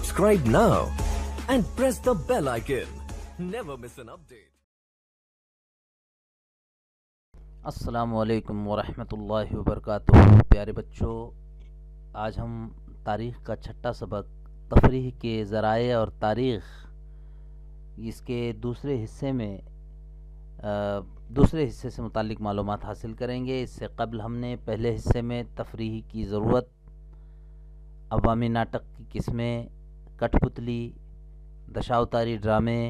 Subscribe now and press the bell icon. Never miss an update. السلام علیکم ورحمۃ اللہ وبرکاتہ۔ پیارے بچوں، آج ہم تاریخ کا چھٹا سبق تفریح کے ذرائع اور تاریخ اس کے دوسرے حصے سے متعلق معلومات حاصل کریں گے۔ اس سے قبل ہم نے پہلے حصے میں تفریح کی ضرورت، عوامی ناٹک کی قسمیں، کٹھ پتلی، دشاوتاری ڈرامے،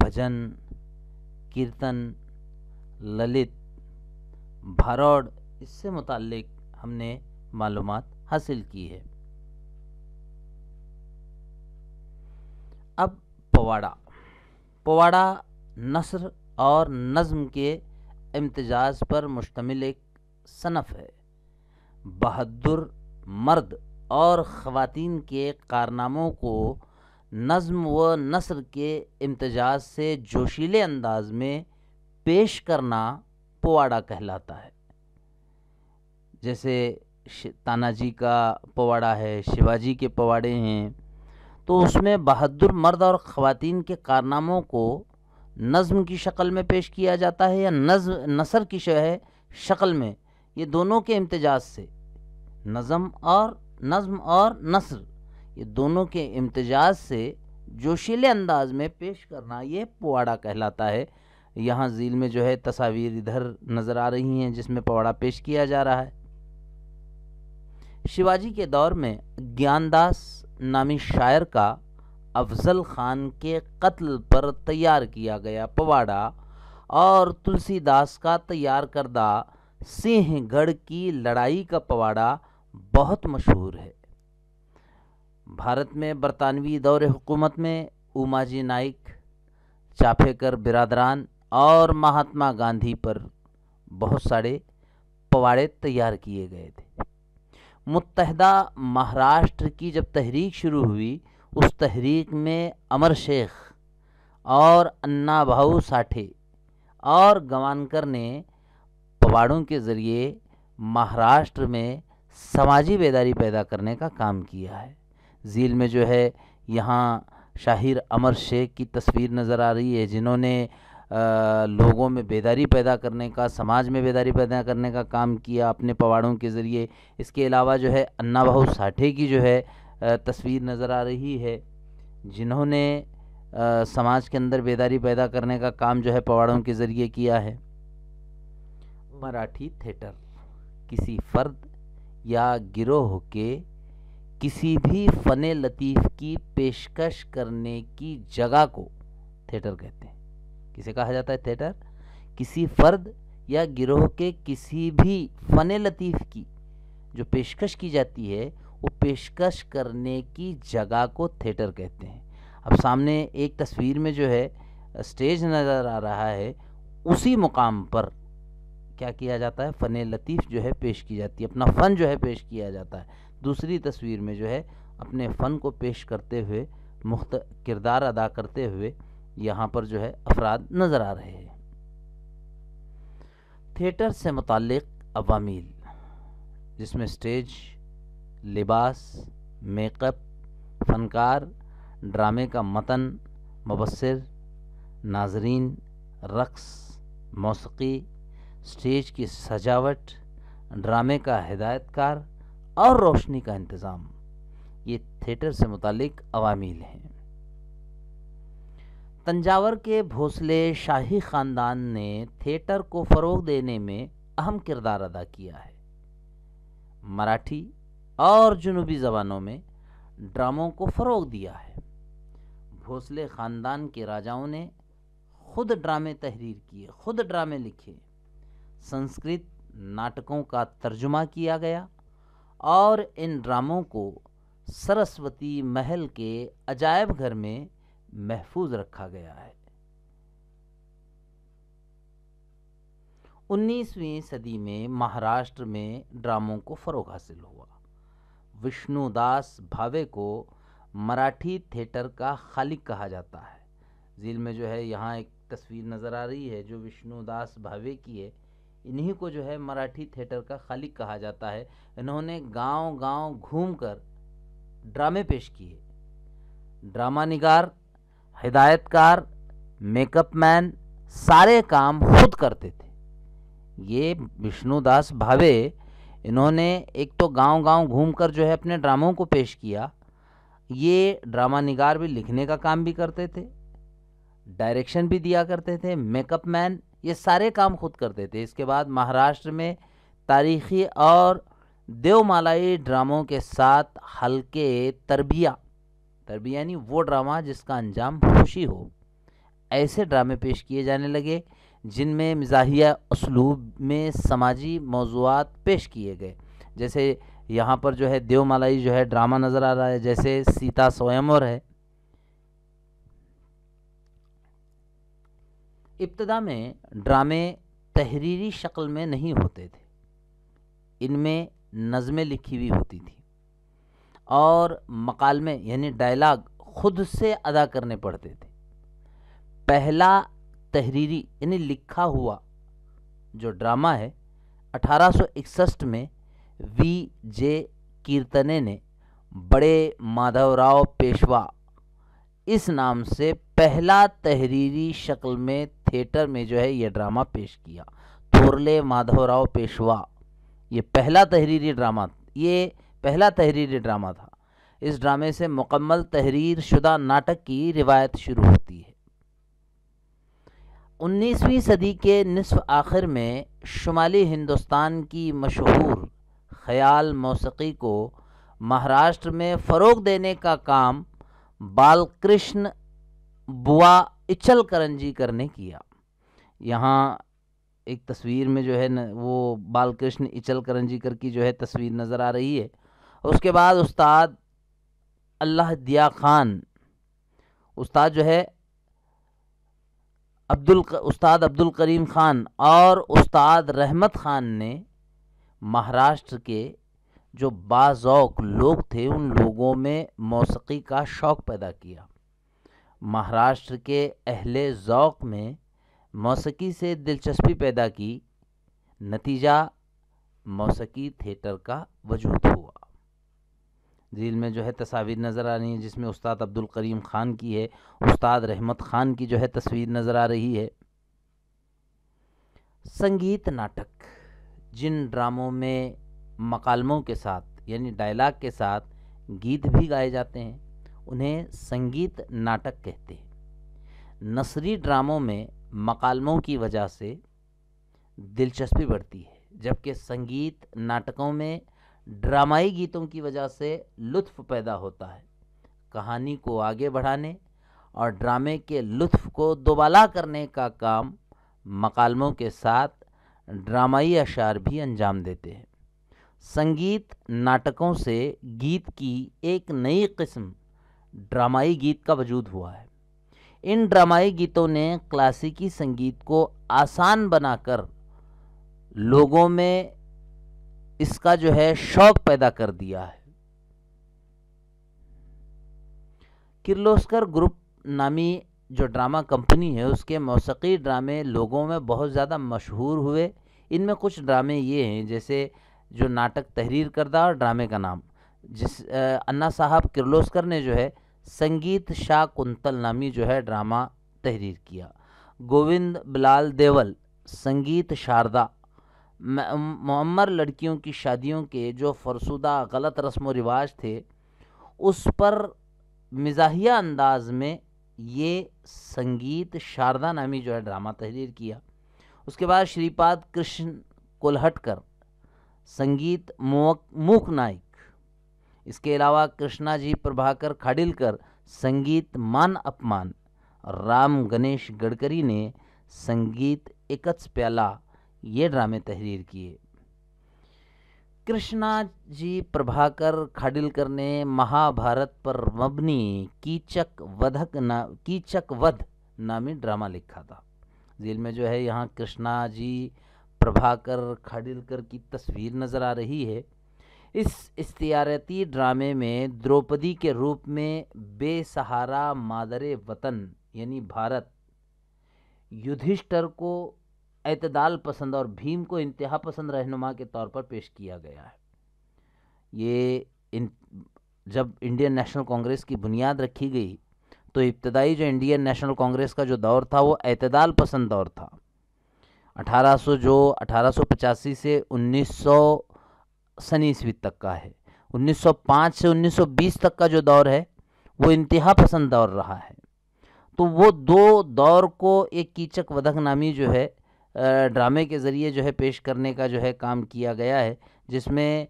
بھجن، کیرتن، للت، بھاروڑ، اس سے متعلق ہم نے معلومات حاصل کی ہے۔ اب پواڑا نثر اور نظم کے امتزاج پر مشتمل ایک صنف ہے۔ بہادر مرد اور خواتین کے کارناموں کو نظم و نثر کے امتزاج سے جوشیلے انداز میں پیش کرنا پواڑا کہلاتا ہے۔ جیسے تاناجی کا پواڑا ہے، شیواجی کے پواڑے ہیں، تو اس میں بہادر مرد اور خواتین کے کارناموں کو نظم کی شکل میں پیش کیا جاتا ہے یا نثر کی شکل میں۔ یہ دونوں کے امتزاج سے، نظم اور نثر، یہ دونوں کے امتزاج سے جوشیلے انداز میں پیش کرنا یہ پواڑا کہلاتا ہے۔ یہاں ذیل میں تصاویر ادھر نظر آ رہی ہیں جس میں پواڑا پیش کیا جا رہا ہے۔ شیواجی کے دور میں گیان داس نامی شاعر کا افضل خان کے قتل پر تیار کیا گیا پواڑا اور تلسی داس کا تیار کردہ سنہ گڑھ کی لڑائی کا پواڑا بہت مشہور ہے۔ بھارت میں برطانوی دور حکومت میں اوماجی نائک، چاپھیکر برادران اور مہاتما گاندھی پر بہت سارے پواڑے تیار کیے گئے تھے۔ متحدہ مہاراشٹر کی جب تحریک شروع ہوئی، اس تحریک میں امر شیخ اور انا بھاؤ ساٹھے اور گوانکر نے پواڑوں کے ذریعے مہاراشٹر میں سماجی بیداری پیدا کرنے کا کام کیا ہے۔ ذیل میں یہاں شاہر امر شیخ کی تصویر نظر آ رہی ہے، جنہوں نے لوگوں میں بیداری پیدا کرنے کا، سماج میں بیداری پیدا کرنے کا کام کیا اپنے پواڑوں کے ذریعے۔ اس کے علاوہ انا بھاؤ ساٹھے کی تصویر نظر آ رہی ہے، جنہوں نے سماج کے اندر بیداری پیدا کرنے کا کام پواڑوں کے ذریعے کیا ہے۔ مراٹھی تھیٹر کسی فرد یا گروہ کے کسی بھی فن لطیف کی پیشکش کرنے کی جگہ کو تھیٹر کہتے ہیں۔ کسے کہا جاتا ہے تھیٹر؟ کسی فرد یا گروہ کے کسی بھی فن لطیف کی جو پیشکش کی جاتی ہے، وہ پیشکش کرنے کی جگہ کو تھیٹر کہتے ہیں۔ اب سامنے ایک تصویر میں اسٹیج نظر آ رہا ہے، اسی مقام پر کیا کیا جاتا ہے؟ فن لطیف پیش کی جاتی ہے، اپنا فن پیش کیا جاتا ہے۔ دوسری تصویر میں اپنے فن کو پیش کرتے ہوئے، کردار ادا کرتے ہوئے یہاں پر افراد نظر آ رہے ہیں۔ تھیٹر سے متعلق عوامل، جس میں سٹیج، لباس، میک اپ، فنکار، ڈرامے کا متن، مبصر، ناظرین، رقص، موسیقی، سٹیج کی سجاوٹ، ڈرامے کا ہدایت کار اور روشنی کا انتظام، یہ تھیٹر سے متعلق عوامل ہیں۔ تنجاور کے بھوسلے شاہی خاندان نے تھیٹر کو فروغ دینے میں اہم کردار ادا کیا ہے۔ مراٹھی اور جنوبی زبانوں میں ڈراموں کو فروغ دیا ہے۔ بھوسلے خاندان کے راجاؤں نے خود ڈرامے تحریر کیے، خود ڈرامے لکھے، سنسکرت ناٹکوں کا ترجمہ کیا گیا اور ان ڈراموں کو سرسوتی محل کے عجائب گھر میں محفوظ رکھا گیا ہے۔ 19ویں صدی میں مہاراشٹر میں ڈراموں کو فروغ حاصل ہوا۔ وشنو داس بھاوے کو مراٹھی تھیٹر کا خالق کہا جاتا ہے۔ ذیل میں یہاں ایک تصویر نظر آ رہی ہے جو وشنو داس بھاوے کی ہے۔ انہی کو مراٹھی تھیٹر کا خالق کہا جاتا ہے۔ انہوں نے گاؤں گاؤں گھوم کر ڈرامے پیش کیے، ڈرامہ نگار، ہدایت کار، میک اپ مین سارے کام خود کرتے تھے۔ یہ وشنو داس بھاوے انہوں نے ایک تو گاؤں گاؤں گھوم کر جو ہے اپنے ڈراموں کو پیش کیا، یہ ڈرامہ نگار بھی لکھنے کا کام بھی کرتے تھے، ڈائریکشن بھی دیا کرتے تھے، میک اپ مین یہ سارے کام خود کرتے تھے۔ اس کے بعد مہاراشٹر میں تاریخی اور دیو مالائی ڈراموں کے ساتھ ہلکے تربیہ یعنی وہ ڈرامہ جس کا انجام خوشی ہو، ایسے ڈرامے پیش کیے جانے لگے جن میں مزاحیہ اسلوب میں سماجی موضوعات پیش کیے گئے۔ جیسے یہاں پر جو ہے دیو مالائی جو ہے ڈرامہ نظر آ رہا ہے، جیسے سیتا سویمور ہے۔ ابتدا میں ڈرامے تحریری شکل میں نہیں ہوتے تھے، ان میں نظمیں لکھی ہوئی ہوتی تھی اور مکالمے یعنی ڈائلاگ خود سے ادا کرنے پڑتے تھے۔ پہلا تحریری یعنی لکھا ہوا جو ڈرامہ ہے 1861 میں وی جے کیرتنے نے بڑے مادھو راؤ پیشوا اس نام سے پہلا تحریری شکل میں تھیٹر میں جو ہے یہ ڈرامہ پیش کیا۔ تھورلے مادھو راؤ پیشوا یہ پہلا تحریری ڈرامہ تھا۔ اس ڈرامے سے مکمل تحریر شدہ ناٹک کی روایت شروع ہوتی ہے۔ 19ویں صدی کے نصف آخر میں شمالی ہندوستان کی مشہور خیال موسیقی کو مہاراشٹر میں فروغ دینے کا کام بال کرشن بوا اچل کرنجی کر نے کیا۔ یہاں ایک تصویر میں جو ہے وہ بال کرشن اچل کرنجی کر کی جو ہے تصویر نظر آ رہی ہے۔ اس کے بعد استاد اللہ دیا خان، استاد جو ہے استاد عبد الکریم خان اور استاد رحمت خان نے مہاراشٹر کے جو باذوق لوگ تھے ان لوگوں میں موسیقی کا شوق پیدا کیا۔ مہاراشٹر کے اہل ذوق میں موسیقی سے دلچسپی پیدا کی، نتیجہ موسیقی تھیٹر کا وجود ہوا۔ ریل میں جو ہے تصاویر نظر آ رہی ہیں جس میں استاد عبد الکریم خان کی ہے، استاد رحمت خان کی جو ہے تصویر نظر آ رہی ہے۔ سنگیت ناٹک، جن ڈراموں میں مکالموں کے ساتھ یعنی ڈائلاگ کے ساتھ گیت بھی گائے جاتے ہیں انہیں سنگیت ناٹک کہتے ہیں۔ نثری ڈراموں میں مکالموں کی وجہ سے دلچسپی بڑھتی ہے، جبکہ سنگیت ناٹکوں میں ڈرامائی گیتوں کی وجہ سے لطف پیدا ہوتا ہے۔ کہانی کو آگے بڑھانے اور ڈرامے کے لطف کو دوبالا کرنے کا کام مکالموں کے ساتھ ڈرامائی اشعار بھی انجام دیتے ہیں۔ سنگیت ناٹکوں سے گیت کی ایک نئی قسم ڈرامائی گیت کا وجود ہوا ہے۔ ان ڈرامائی گیتوں نے کلاسیکی سنگیت کو آسان بنا کر لوگوں میں اس کا جو ہے شوق پیدا کر دیا ہے۔ کرلوسکر گروپ نامی جو ڈرامہ کمپنی ہے اس کے موسیقی ڈرامے لوگوں میں بہت زیادہ مشہور ہوئے۔ ان میں کچھ ڈرامے یہ ہیں جیسے جو ناٹک تحریر کردہ اور ڈرامے کا نام، جس انا صاحب کرلوسکر نے جو ہے سنگیت شا کنتل نامی جو ہے ڈرامہ تحریر کیا۔ گووند بلال دیول سنگیت شاردا، معمر لڑکیوں کی شادیوں کے جو فرسودہ غلط رسم و رواج تھے اس پر مزاحیہ انداز میں یہ سنگیت شاردا نامی جو ہے ڈرامہ تحریر کیا۔ اس کے بعد شری پاد کرشن کولہٹکر سنگیت موک نائک، اس کے علاوہ کرشنا جی پربھاکر کھاڈلکر سنگیت مان اپمان، رام گنیش گڈکری نے سنگیت ایکتس پیالہ یہ ڈرامے تحریر کیے۔ کرشنا جی پربھاکر کھاڈلکر نے مہا بھارت پر مبنی کیچک ودھ نامی ڈرامہ لکھا تھا۔ ذیل میں جو ہے یہاں کرشنا جی پربھاکر کھاڈلکر کی تصویر نظر آ رہی ہے۔ اس استعاراتی ڈرامے میں دروپدی کے روپ میں بے سہارا مادر وطن یعنی بھارت، یدھشٹر کو اعتدال پسند اور بھیم کو انتہا پسند رہنما کے طور پر پیش کیا گیا ہے۔ یہ جب انڈین نیشنل کانگریس کی بنیاد رکھی گئی تو ابتدائی جو انڈین نیشنل کانگریس کا جو دور تھا وہ اعتدال پسند دور تھا. 1885 سے 1900 تک کا ہے. 1905 سے 1920 تک کا جو دور ہے وہ انتہا پسند دور رہا ہے. تو وہ دو دور کو ایک کیچک ودھک نامی جو ہے ڈرامے کے ذریعے جو ہے پیش کرنے کا جو ہے کام کیا گیا ہے، جس میں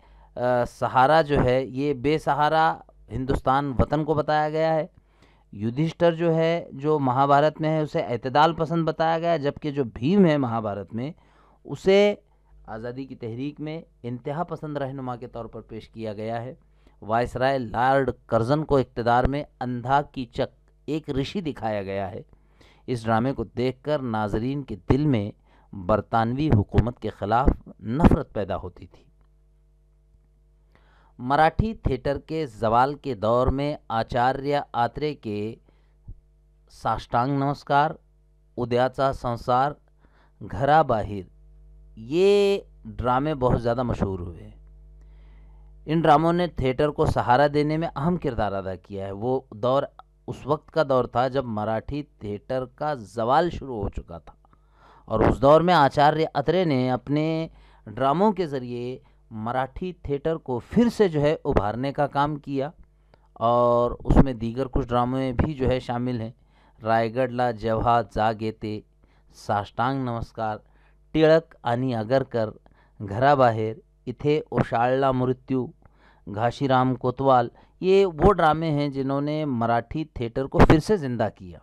سہارا جو ہے یہ بے سہارا ہندوستان وطن کو بتایا گیا ہے. یدھشٹر جو ہے جو مہابھارت میں ہے اسے اعتدال پسند بتایا گیا ہے، جبکہ جو بھیم ہے مہابھارت میں اسے آزادی کی تحریک میں انتہا پسند رہنما کے طور پر پیش کیا گیا ہے. وائسرائے لارڈ کرزن کو اقتدار میں اندھا کیچک ایک رشی دکھایا گیا ہے. اس ڈرامے کو دیکھ کر ناظرین کے دل میں برطانوی حکومت کے خلاف نفرت پیدا ہوتی تھی. مراٹھی تھیٹر کے زوال کے دور میں آچاریہ آترے کے ساشٹانگ نمسکار، ادیاچا سنسار، گھرا باہر یہ ڈرامے بہت زیادہ مشہور ہوئے. ان ڈراموں نے تھیٹر کو سہارا دینے میں اہم کردار ادا کیا ہے. وہ دور اس وقت کا دور تھا جب مراٹھی تھیٹر کا زوال شروع ہو چکا تھا، اور اس دور میں آچاریہ اترے نے اپنے ڈراموں کے ذریعے مراٹھی تھیٹر کو پھر سے جو ہے ابھارنے کا کام کیا. اور اس میں دیگر کچھ ڈرامے بھی جو ہے شامل ہیں: رائے گڑھ لا جیوہا جاگیتے، ساشٹانگ نمسکار، ٹیڑک آنی اگرکر، گھرا باہر، اتھے اوشاڑلا مرتیو، گھاشی رام کوتوال. یہ وہ ڈرامے ہیں جنہوں نے مراٹھی تھیٹر کو پھر سے زندہ کیا.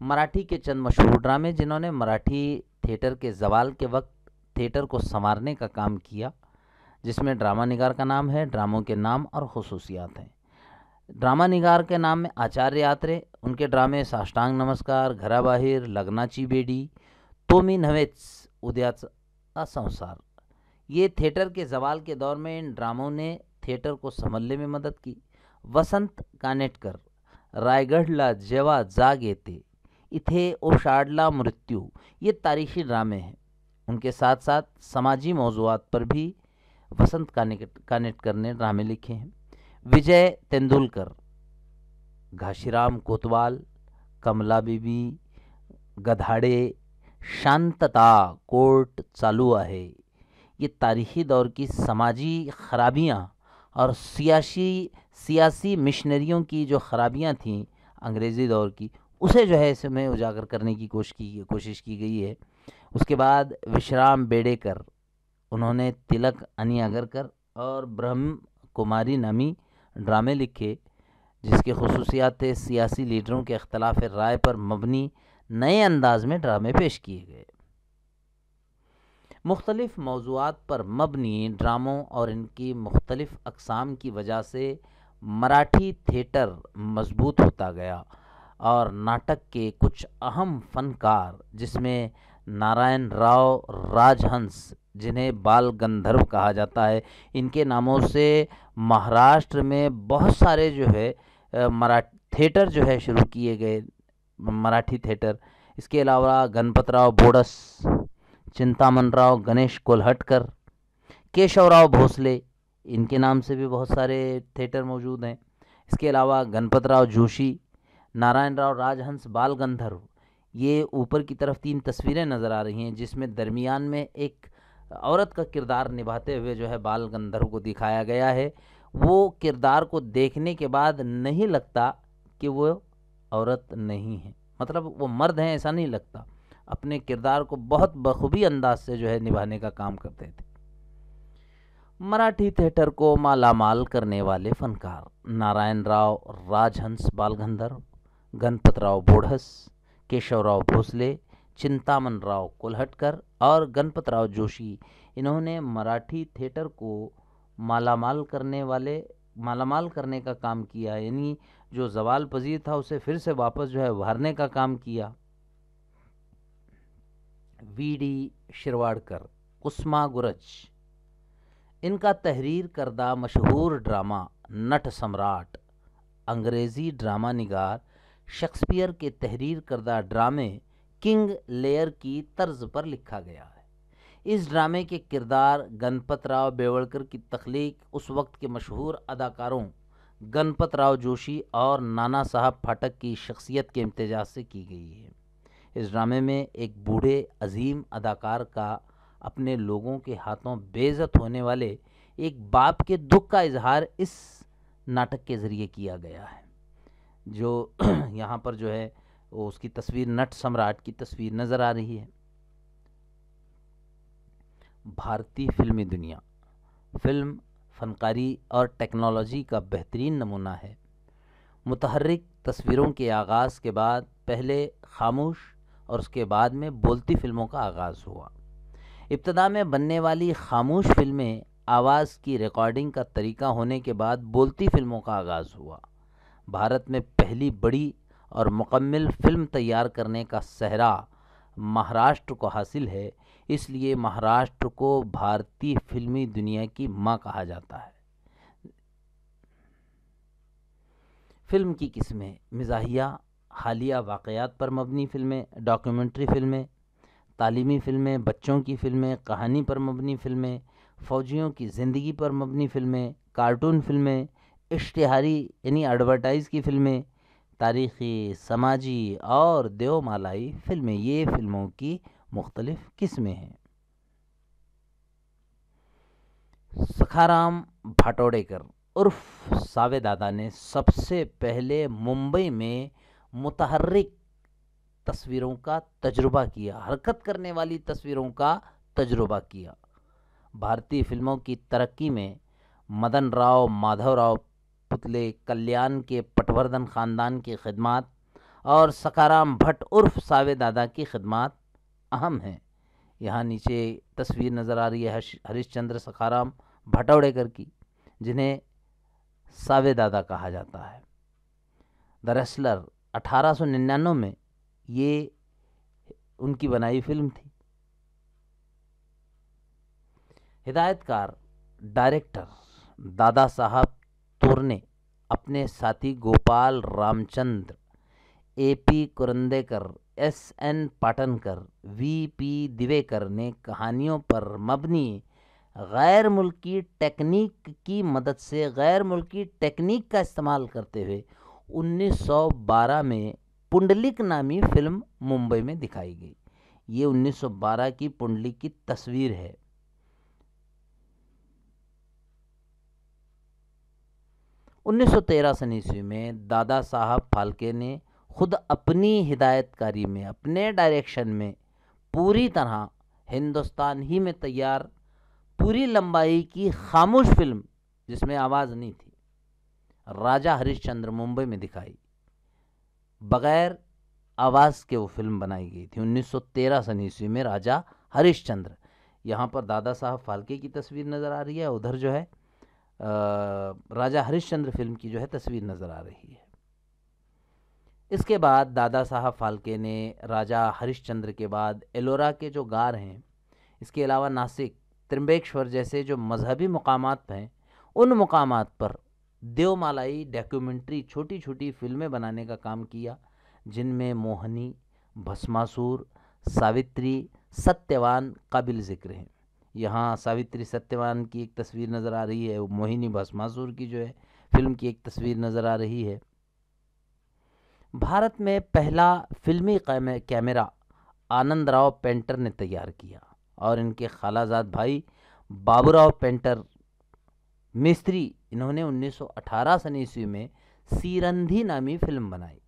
مراٹھی کے چند مشہور ڈرامے جنہوں نے مراٹھی تھیٹر کے زوال کے وقت تھیٹر کو سنوارنے کا کام کیا، جس میں ڈرامہ نگار کا نام ہے. ڈراموں کے نام اور خصوصیات ہیں: ڈرامہ نگار کے نام میں آچاریہ آترے، ان کے ڈرامے ساشٹانگ نمسکار، گھرا باہر، لگناچی بیڈی، تومی نویتس، ادیاچا سنسار. یہ تھیٹر کے زوال کے دور میں ان ڈراموں نے تھیٹر کو سنبھلنے میں مدد کی. وسنت کانیٹکر، رائے گڑھ لا جیوا جاگیتے، اتھے اوشاڑلا مرتیو یہ تاریخی ڈرامے ہیں. ان کے ساتھ ساتھ سماجی موضوعات پر بھی وسنت کانیٹکر نے ڈرامے لکھے ہیں. وجے تیندولکر، گھاشی رام کوتوال، کملا بیبی، گدھاڑے، شانتتا کورٹ چالو ہے. یہ تاریخی دور کی سماجی خرابیاں اور سیاسی مشنریوں کی جو خرابیاں تھیں انگریزی دور کی، اسے جو ہے اس میں اجاگر کرنے کی کوشش کی گئی ہے. اس کے بعد وشرام بیڈیکر، انہوں نے تلک انی اگرکر اور برہم کماری نامی ڈرامے لکھے، جس کی خصوصیات تھے سیاسی لیڈروں کے اختلاف رائے پر مبنی نئے انداز میں ڈرامے پیش کیے گئے. مختلف موضوعات پر مبنی ڈراموں اور ان کی مختلف اقسام کی وجہ سے مراٹھی تھیٹر مضبوط ہوتا گیا، اور ناٹک کے کچھ اہم فنکار جس میں نارائن راؤ راج ہنس، جنہیں بال گندھرو کہا جاتا ہے، ان کے ناموں سے مہاراشٹر میں بہت سارے جو ہے تھیٹر جو ہے شروع کیے گئے، مراٹھی تھیٹر. اس کے علاوہ گنپت راؤ بوڑس، چنتامن راؤ گنیش کولہٹکر، کیشو راؤ بھوسلے، ان کے نام سے بھی بہت سارے تھیٹر موجود ہیں. اس کے علاوہ گنپت راؤ جوشی، نارائن راؤ راج ہنس، بال گندھرو. یہ اوپر کی طرف 3 تصویریں نظر آ رہی ہیں، جس میں درمیان میں ایک عورت کا کردار نبھاتے ہوئے جو ہے بال گندھرو کو دکھایا گیا ہے. وہ کردار کو دیکھنے کے بعد نہیں لگتا کہ وہ عورت نہیں ہے، مطلب وہ مرد ہیں ایسا نہیں لگتا. اپنے کردار کو بہت بخوبی انداز سے جو ہے نبھانے کا کام کرتے تھے. مراٹھی تھیٹر کو مالا مال کرنے والے فنکار: نارائن راؤ راج ہنس بال گندھرو، گنپت راؤ بوڑھس، کیشو راؤ بھوسلے، چنتامن راؤ کولہٹکر اور گنپت راؤ جوشی. انہوں نے مراٹھی تھیٹر کو مالا مال کرنے کا کام کیا، یعنی جو زوال پذیر تھا اسے پھر سے واپس جو ہے ابھارنے کا کام کیا. وی ڈی شرواڑکر، کسما گرج، ان کا تحریر کردہ مشہور ڈرامہ نٹ سمراٹ، انگریزی ڈرامہ نگار شیکسپیئر کے تحریر کردہ ڈرامے کنگ لیئر کی طرز پر لکھا گیا ہے. اس ڈرامے کے کردار گنپت راؤ بیوڑکر کی تخلیق اس وقت کے مشہور اداکاروں گنپت راؤ جوشی اور نانا صاحب پھاٹک کی شخصیت کے امتزاج سے کی گئی ہے۔ اس ڈرامے میں ایک بوڑھے عظیم اداکار کا اپنے لوگوں کے ہاتھوں بے عزت ہونے والے ایک باپ کے دکھ کا اظہار اس ناٹک کے ذریعے کیا گیا ہے۔ جو یہاں پر جو ہے وہ اس کی تصویر نٹ سمراٹ کی تصویر نظر آ رہی ہے۔ بھارتی فلمی دنیا فلم فنکاری اور ٹیکنالوجی کا بہترین نمونہ ہے۔ متحرک تصویروں کے آغاز کے بعد پہلے خاموش اور اس کے بعد میں بولتی فلموں کا آغاز ہوا۔ ابتدا میں بننے والی خاموش فلمیں آواز کی ریکارڈنگ کا طریقہ ہونے کے بعد بولتی فلموں کا آغاز ہوا۔ بھارت میں پہلی بڑی اور مکمل فلم تیار کرنے کا سہرا مہاراشٹر کو حاصل ہے، اس لیے مہاراشٹر کو بھارتی فلمی دنیا کی ماں کہا جاتا ہے۔ فلم کی قسمیں: مزاحیہ، حالیہ واقعات پر مبنی فلمیں، ڈاکیومنٹری فلمیں، تعلیمی فلمیں، بچوں کی فلمیں، کہانی پر مبنی فلمیں، فوجیوں کی زندگی پر مبنی فلمیں، کارٹون فلمیں، اشتہاری یعنی ایڈورٹائز کی فلمیں، تاریخی، سماجی اور دیومالائی فلمیں۔ یہ فلموں کی مختلف قسمیں ہیں۔ سکھارام بھاٹوڑیکر عرف ساوے دادا نے سب سے پہلے ممبئی میں متحرک تصویروں کا تجربہ کیا، حرکت کرنے والی تصویروں کا تجربہ کیا۔ بھارتی فلموں کی ترقی میں مدن راؤ مادھو راؤ پتلے کلیان کے پٹوردھن خاندان کی خدمات اور سکھارام بھٹ عرف ساوے دادا کی خدمات اہم ہیں۔ یہاں نیچے تصویر نظر آ رہی ہے ہریش چندر سکھارام بھٹوڑیکر کی، جنہیں ساوے دادا کہا جاتا ہے۔ دا ریسلر 1899 میں یہ ان کی بنائی فلم تھی۔ ہدایت کار ڈائریکٹر دادا صاحب تورنے اپنے ساتھی گوپال رام چندر، اے پی کرندیکر، ایس این پاٹنکر، وی پی دیویکر نے کہانیوں پر مبنی غیر ملکی ٹیکنیک کی مدد سے غیر ملکی ٹیکنیک کا استعمال کرتے ہوئے 1912 میں پنڈلک نامی فلم ممبئی میں دکھائی گئی۔ یہ 1912 کی پنڈلک کی تصویر ہے۔ 1913 عیسوی میں دادا صاحب پھالکے نے خود اپنی ہدایت کاری میں، اپنے ڈائریکشن میں پوری طرح ہندوستان ہی میں تیار پوری لمبائی کی خاموش فلم، جس میں آواز نہیں تھی، راجہ ہریش چندر ممبئی میں دکھائی۔ بغیر آواز کے وہ فلم بنائی گئی تھی 1913 عیسوی میں، راجہ ہریش چندر۔ یہاں پر دادا صاحب پھالکے کی تصویر نظر آ رہی ہے، ادھر جو ہے راجہ ہریش چندر فلم کی جو ہے تصویر نظر آ رہی ہے۔ اس کے بعد دادا صاحب پھالکے نے راجہ ہریش چندر کے بعد ایلورا کے جو غار ہیں، اس کے علاوہ ناسک، ترمبیکشور جیسے جو مذہبی مقامات ہیں، ان مقامات پر دیومالائی ڈاکیومنٹری چھوٹی چھوٹی فلمیں بنانے کا کام کیا، جن میں موہنی، بھسماسور، ساوتری، ستیوان قابل ذکر ہیں۔ یہاں ساوتری ستیوان کی ایک تصویر نظر آ رہی ہے، موہنی بھسماسور کی جو ہے فلم کی ایک تصویر نظر آ رہی ہے۔ بھارت میں پہلا فلمی کیمرہ آنند راؤ پینٹر نے تیار کیا اور ان کے خالہ زاد بھائی بابو راؤ پینٹر مستری، انہوں نے 1918 عیسوی میں سیرندھی نامی فلم بنائی۔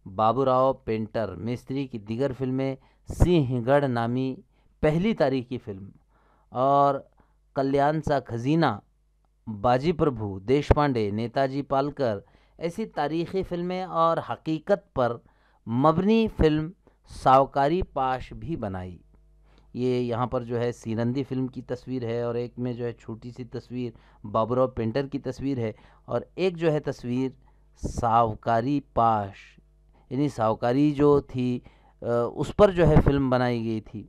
بابو راؤ پینٹر مستری کی دیگر فلمیں سنہ گڑھ نامی پہلی تاریخی فلم اور کلیان سا کھزینہ، باجی پربھو، دیش پانڈے، نیتا جی پالکر ایسی تاریخی فلمیں اور حقیقت پر مبنی فلم ساوکاری پاش بھی بنائی۔ یہ یہاں پر جو ہے سیرندھی فلم کی تصویر ہے، اور ایک میں جو ہے چھوٹی سی تصویر بابو راؤ پینٹر کی تصویر ہے، اور ایک جو ہے تصویر ساوکاری پاش یعنی ساوکاری جو تھی اس پر جو ہے فلم بنائی گئی تھی۔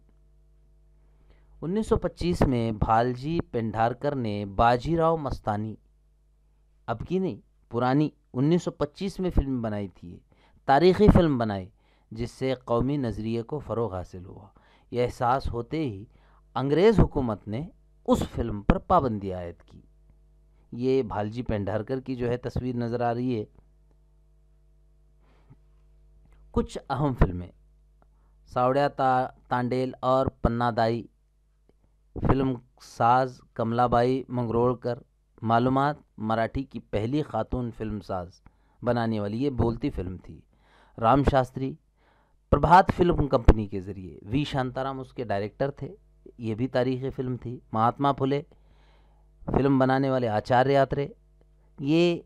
1925 میں بھالجی پینڈارکر نے باجی راؤ مستانی، اب کی نہیں پرانی 1925 میں فلم بنائی تھی، تاریخی فلم بنائی، جس سے قومی نظریے کو فروغ حاصل ہوا۔ یہ احساس ہوتے ہی انگریز حکومت نے اس فلم پر پابندی عائد کی۔ یہ بھالجی پینڈارکر کی جو ہے تصویر نظر آ رہی ہے۔ کچھ اہم فلمیں: ساوڑیا تانڈیل اور پنا دائی، فلم ساز کملا بائی منگروڑکر۔ معلومات: مراٹھی کی پہلی خاتون فلم ساز بنانے والی یہ بولتی فلم تھی۔ رام شاستری، پربھات فلم کمپنی کے ذریعے، وی شانتارام اس کے ڈائریکٹر تھے، یہ بھی تاریخی فلم تھی۔ مہاتما پھلے، فلم بنانے والے آچاریہ یاترے، یہ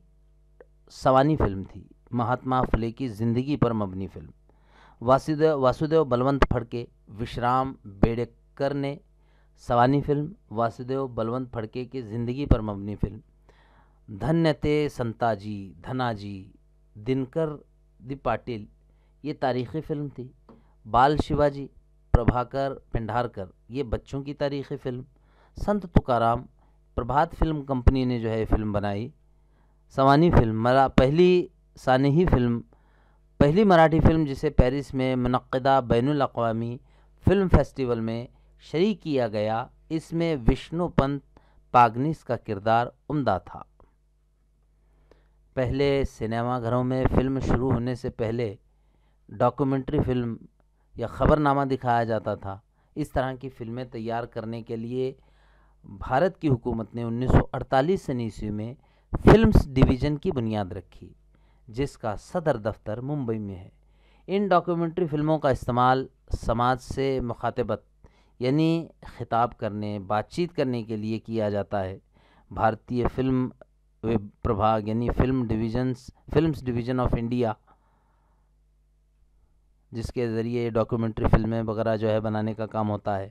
سوانی فلم تھی، مہاتما پھلے کی زندگی پر مبنی فلم۔ واسودیو بلونت پھڑکے، وشرام بیڑیکر نے سوانی فلم، واسودیو بلونت پھڑکے کی زندگی پر مبنی فلم۔ دھنیتے سنتاجی دھناجی، دنکر دی پاٹل، یہ تاریخی فلم تھی۔ بال شیواجی، پربھاکر پینڈارکر، یہ بچوں کی تاریخی فلم۔ سنت تکارام، پربھات فلم کمپنی نے جو ہے فلم بنائی۔ سوانی فلم، پہلی سانحی فلم، پہلی مراٹھی فلم جسے پیرس میں منعقدہ بین الاقوامی فلم فیسٹیول میں شریک کیا گیا، اس میں وشنو پنت پاگنیس کا کردار عمدہ تھا۔ پہلے سنیما گھروں میں فلم شروع ہونے سے پہلے ڈاکومنٹری فلم یا خبر نامہ دکھایا جاتا تھا۔ اس طرح کی فلمیں تیار کرنے کے لیے بھارت کی حکومت نے 1948 میں فلمز ڈویژن کی بنیاد رکھی، جس کا صدر دفتر ممبئی میں ہے۔ ان ڈاکومنٹری فلموں کا استعمال سماج سے مخاطبت یعنی خطاب کرنے، بات چیت کرنے کے لیے کیا جاتا ہے۔ بھارتیہ فلم پربھاگ یعنی فلمز ڈویژن آف انڈیا، جس کے ذریعے ڈاکومنٹری فلمیں وغیرہ جو ہے بنانے کا کام ہوتا ہے۔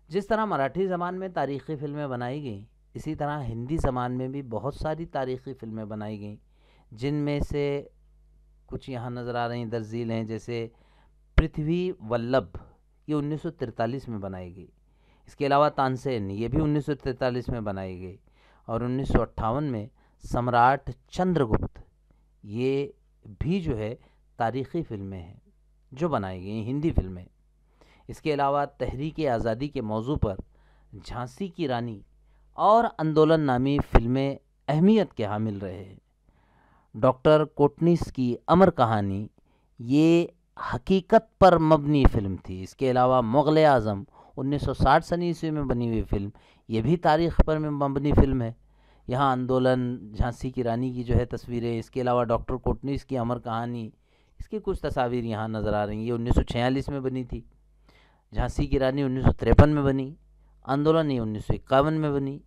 جس طرح مراٹھی زبان میں تاریخی فلمیں بنائی گئیں، اسی طرح ہندی زبان میں بھی بہت ساری تاریخی فلمیں بنائی گئیں، جن میں سے کچھ یہاں نظر آ رہی ہیں، درج ذیل ہیں، جیسے پرتھوی ولبھ، یہ 1943 میں بنائی گئی۔ اس کے علاوہ تانسین، یہ بھی 1943 میں بنائی گئی، اور 1958 میں سمراٹ چندر گپت، یہ بھی جو ہے تاریخی فلمیں ہیں جو بنائی گئی ہندی فلمیں۔ اس کے علاوہ تحریک آزادی کے موضوع پر جھانسی کی رانی اور اندولن نامی فلمیں اہمیت کے حامل رہے ہیں۔ ڈاکٹر کوٹنیس کی امر کہانی، یہ حقیقت پر مبنی فلم تھی۔ اس کے علاوہ مغل اعظم 1960 میں بنی ہوئی فلم، یہ بھی تاریخ پر مبنی فلم ہے۔ یہاں اندولن، جھانسی کی رانی کی جو ہے تصویریں، اس کے علاوہ ڈاکٹر کوٹنیس کی امر کہانی، اس کی کچھ تصاویر یہاں نظر آ رہی ہیں۔ یہ 1946 میں بنی تھی۔ جھانسی کی رانی 1953 میں بنی، اندولن یہ 1951 میں بنی۔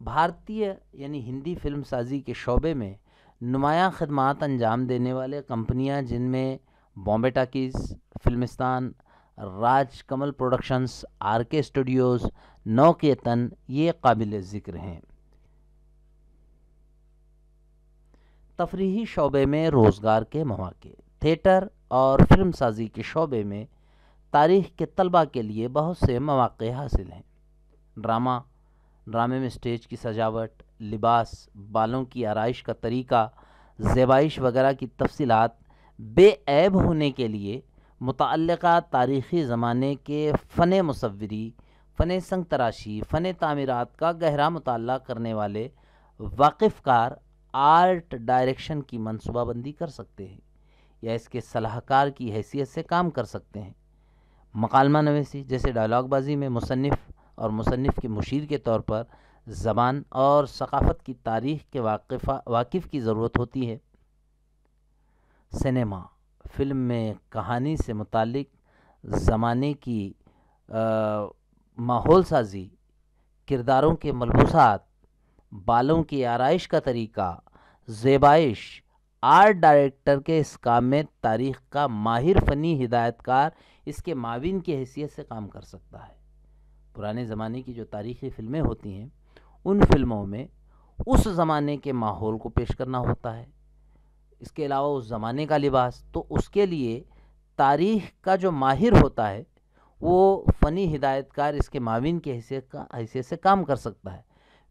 بھارتیہ یعنی ہندی فلم سازی کے شعبے میں نمایاں خدمات انجام دینے والے کمپنیاں، جن میں بامبے ٹاکیز، فلمستان، راج کمل پروڈکشنز، آر کے اسٹوڈیوز، نوکیتن، یہ قابل ذکر ہیں۔ تفریحی شعبے میں روزگار کے مواقع: تھیٹر اور فلم سازی کے شعبے میں تاریخ کے طلباء کے لیے بہت سے مواقع حاصل ہیں۔ ڈرامے میں سٹیج کی سجاوٹ، لباس، بالوں کی آرائش کا طریقہ، زیبائش وغیرہ کی تفصیلات بے عیب ہونے کے لیے متعلقہ تاریخی زمانے کے فن مصوری، فن سنگ تراشی، فن تعمیرات کا گہرا مطالعہ کرنے والے واقف کار آرٹ ڈائریکشن کی منصوبہ بندی کر سکتے ہیں یا اس کے صلاح کار کی حیثیت سے کام کر سکتے ہیں۔ مکالمہ نویسی، جیسے ڈائلاگ بازی میں مصنف اور مصنف کے مشیر کے طور پر زبان اور ثقافت کی تاریخ کے واقف کی ضرورت ہوتی ہے۔ سنیما، فلم میں کہانی سے متعلق زمانے کی ماحول سازی، کرداروں کے ملبوسات، بالوں کی آرائش کا طریقہ، زیبائش، آرٹ ڈائریکٹر کے اس کام میں تاریخ کا ماہر فنی ہدایت کار اس کے معاون کی حیثیت سے کام کر سکتا ہے۔ پرانے زمانے کی جو تاریخی فلمیں ہوتی ہیں، ان فلموں میں اس زمانے کے ماحول کو پیش کرنا ہوتا ہے۔ اس کے علاوہ اس زمانے کا لباس، تو اس کے لیے تاریخ کا جو ماہر ہوتا ہے وہ فنی ہدایت کار اس کے معاون کی حیثیت سے کام کر سکتا ہے۔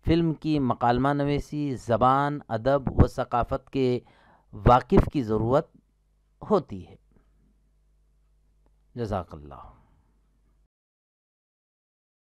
فلم کی مکالمہ نویسی، زبان، ادب و ثقافت کے واقف کی ضرورت ہوتی ہے۔ جزاک اللہ۔